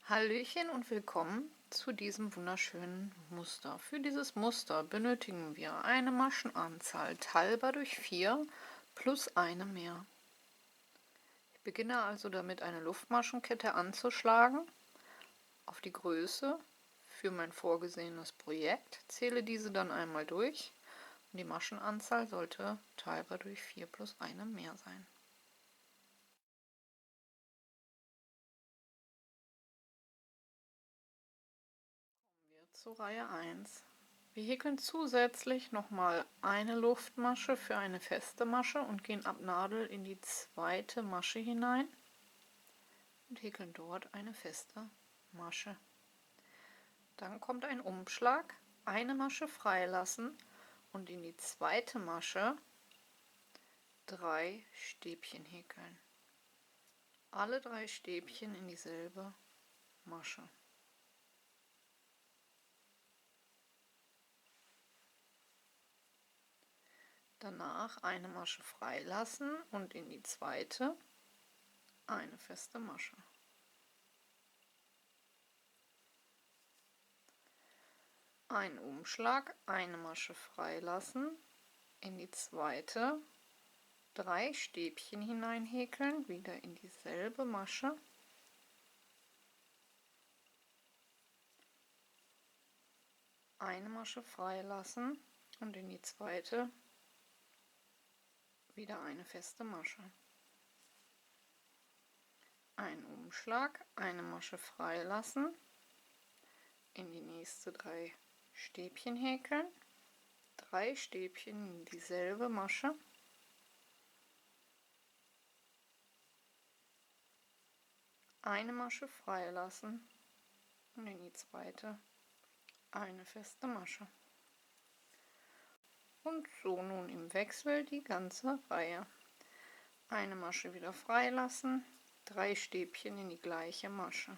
Hallöchen und willkommen zu diesem wunderschönen Muster. Für dieses Muster benötigen wir eine Maschenanzahl teilbar durch 4 plus eine mehr. Ich beginne also damit, eine Luftmaschenkette anzuschlagen auf die Größe für mein vorgesehenes Projekt, zähle diese dann einmal durch und die Maschenanzahl sollte teilbar durch 4 plus eine mehr sein. Zu Reihe 1. Wir häkeln zusätzlich nochmal eine Luftmasche für eine feste Masche und gehen ab Nadel in die zweite Masche hinein und häkeln dort eine feste Masche. Dann kommt ein Umschlag, eine Masche freilassen und in die zweite Masche 3 Stäbchen häkeln. Alle 3 Stäbchen in dieselbe Masche. Danach eine Masche freilassen und in die zweite eine feste Masche. Ein Umschlag, eine Masche freilassen, in die zweite 3 Stäbchen hineinhäkeln, wieder in dieselbe Masche. Eine Masche freilassen und in die zweite wieder eine feste Masche. Ein Umschlag, eine Masche freilassen, in die nächste 3 Stäbchen häkeln, 3 Stäbchen in dieselbe Masche, eine Masche freilassen und in die zweite eine feste Masche. Und so nun im Wechsel die ganze Reihe. Eine Masche wieder freilassen, 3 Stäbchen in die gleiche Masche.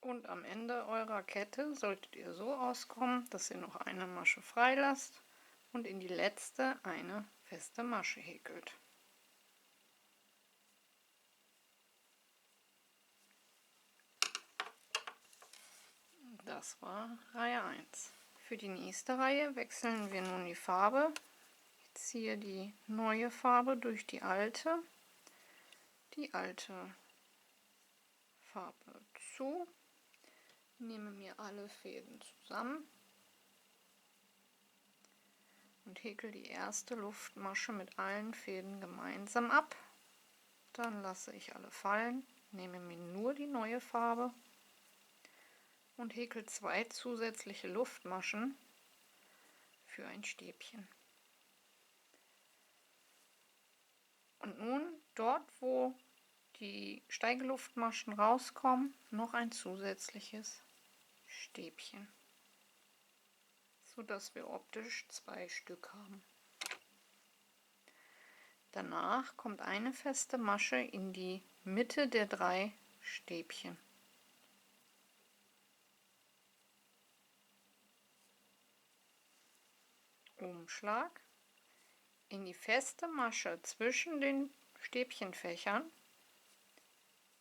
Und am Ende eurer Kette solltet ihr so auskommen, dass ihr noch eine Masche freilasst und in die letzte eine feste Masche häkelt. Das war Reihe 1. Für die nächste Reihe wechseln wir nun die Farbe. Ich ziehe die neue Farbe durch die alte Farbe zu, nehme mir alle Fäden zusammen und häkel die erste Luftmasche mit allen Fäden gemeinsam ab. Dann lasse ich alle fallen, nehme mir nur die neue Farbe und häkel 2 zusätzliche Luftmaschen für ein Stäbchen. Und nun dort, wo die Steigeluftmaschen rauskommen, noch ein zusätzliches Stäbchen, so dass wir optisch 2 Stück haben. Danach kommt eine feste Masche in die Mitte der 3 Stäbchen. Umschlag, in die feste Masche zwischen den Stäbchenfächern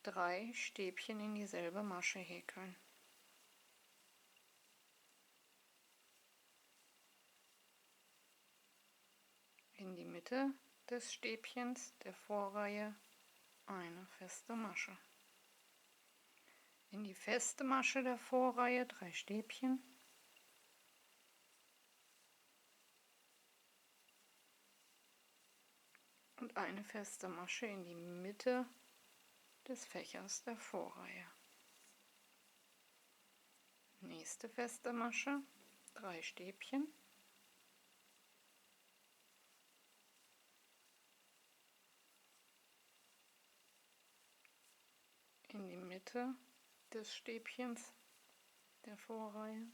3 Stäbchen in dieselbe Masche häkeln. In die Mitte des Stäbchens der Vorreihe eine feste Masche. In die feste Masche der Vorreihe 3 Stäbchen. Und eine feste Masche in die Mitte des Fächers der Vorreihe. Nächste feste Masche, 3 Stäbchen. In die Mitte des Stäbchens der Vorreihe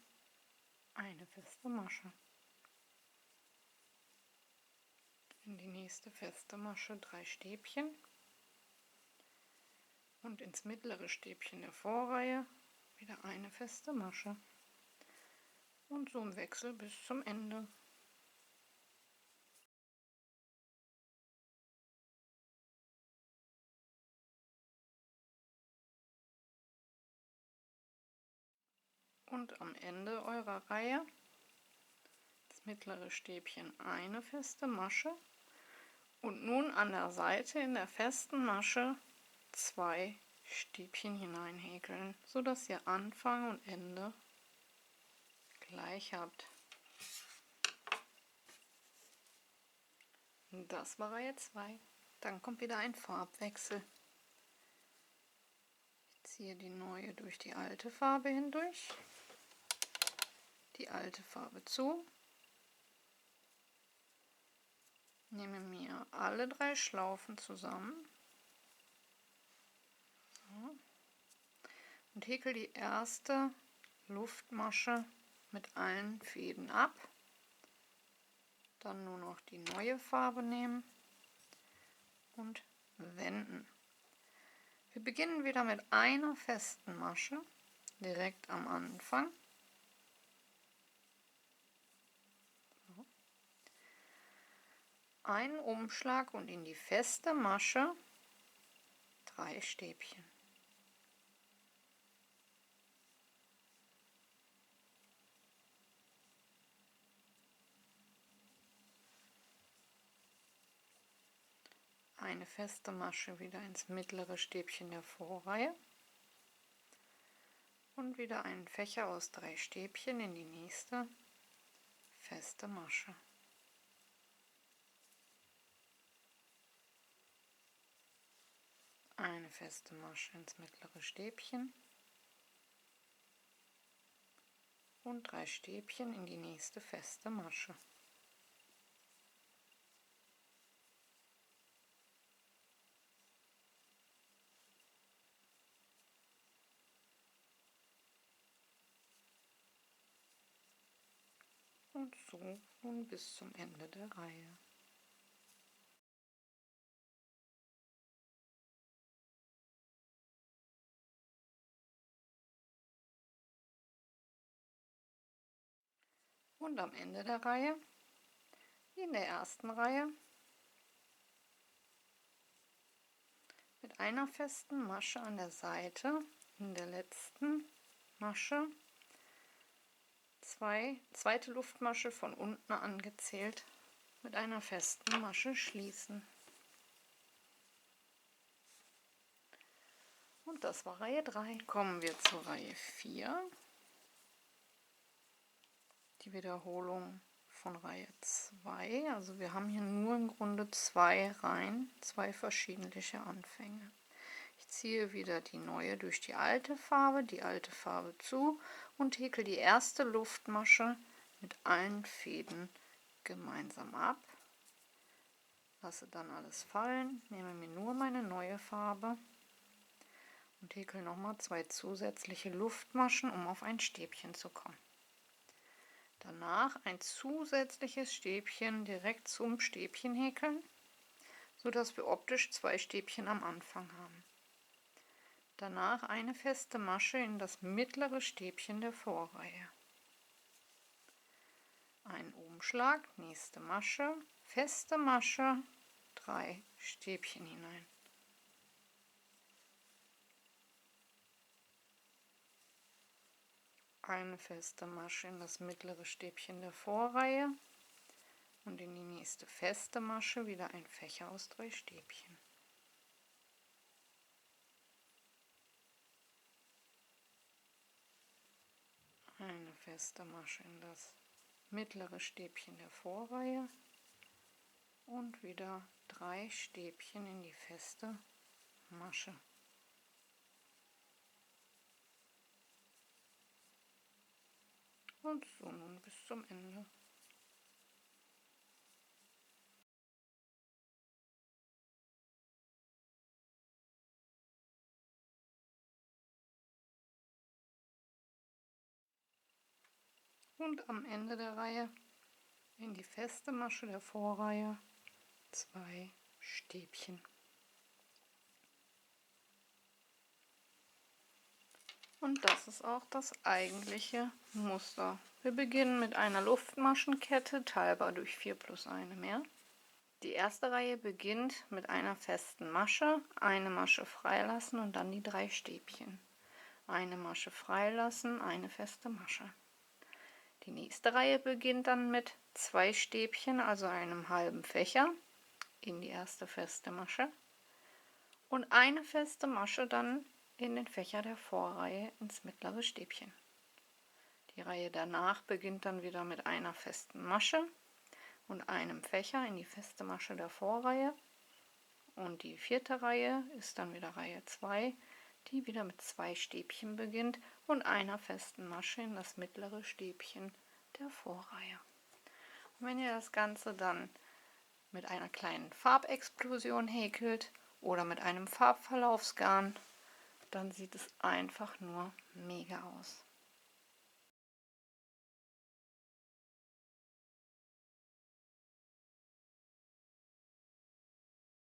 eine feste Masche. in die nächste feste Masche 3 Stäbchen und ins mittlere Stäbchen der Vorreihe wieder eine feste Masche und so im Wechsel bis zum Ende. Und am Ende eurer Reihe das mittlere Stäbchen eine feste Masche und nun an der Seite in der festen Masche 2 Stäbchen hineinhäkeln, sodass ihr Anfang und Ende gleich habt. Das war Reihe 2. Dann kommt wieder ein Farbwechsel. Ich ziehe die neue durch die alte Farbe hindurch, die alte Farbe zu, nehme mir alle 3 Schlaufen zusammen und häkel die erste Luftmasche mit allen Fäden ab. Dann nur noch die neue Farbe nehmen und wenden. Wir beginnen wieder mit einer festen Masche direkt am Anfang. Einen Umschlag und in die feste Masche 3 Stäbchen. Eine feste Masche wieder ins mittlere Stäbchen der Vorreihe und wieder einen Fächer aus 3 Stäbchen in die nächste feste Masche. Eine feste Masche ins mittlere Stäbchen und 3 Stäbchen in die nächste feste Masche. Und so nun bis zum Ende der Reihe. Und am Ende der Reihe, wie in der ersten Reihe, mit einer festen Masche an der Seite in der letzten Masche zweite Luftmasche von unten angezählt mit einer festen Masche schließen. Und das war Reihe 3. Kommen wir zur Reihe 4. Die Wiederholung von Reihe 2. Also wir haben hier nur im Grunde 2 Reihen, 2 verschiedene Anfänge. Ich ziehe wieder die neue durch die alte Farbe zu und häkel die erste Luftmasche mit allen Fäden gemeinsam ab. Lasse dann alles fallen, nehme mir nur meine neue Farbe und häkel nochmal 2 zusätzliche Luftmaschen, um auf ein Stäbchen zu kommen. Danach ein zusätzliches Stäbchen direkt zum Stäbchen häkeln, sodass wir optisch 2 Stäbchen am Anfang haben. Danach eine feste Masche in das mittlere Stäbchen der Vorreihe. Ein Umschlag, nächste Masche, feste Masche, 3 Stäbchen hinein. Eine feste Masche in das mittlere Stäbchen der Vorreihe und in die nächste feste Masche wieder ein Fächer aus 3 Stäbchen. Eine feste Masche in das mittlere Stäbchen der Vorreihe und wieder 3 Stäbchen in die feste Masche. Und so nun bis zum Ende. Und am Ende der Reihe in die feste Masche der Vorreihe 2 Stäbchen. Und das ist auch das eigentliche Muster. Wir beginnen mit einer Luftmaschenkette, teilbar durch 4 plus eine mehr. Die erste Reihe beginnt mit einer festen Masche, eine Masche freilassen und dann die 3 Stäbchen. Eine Masche freilassen, eine feste Masche. Die nächste Reihe beginnt dann mit 2 Stäbchen, also einem halben Fächer, in die erste feste Masche und eine feste Masche dann in den Fächer der Vorreihe ins mittlere Stäbchen. Die Reihe danach beginnt dann wieder mit einer festen Masche und einem Fächer in die feste Masche der Vorreihe. Und die vierte Reihe ist dann wieder Reihe 2, die wieder mit 2 Stäbchen beginnt und einer festen Masche in das mittlere Stäbchen der Vorreihe. Und wenn ihr das Ganze dann mit einer kleinen Farbexplosion häkelt oder mit einem Farbverlaufsgarn, dann sieht es einfach nur mega aus.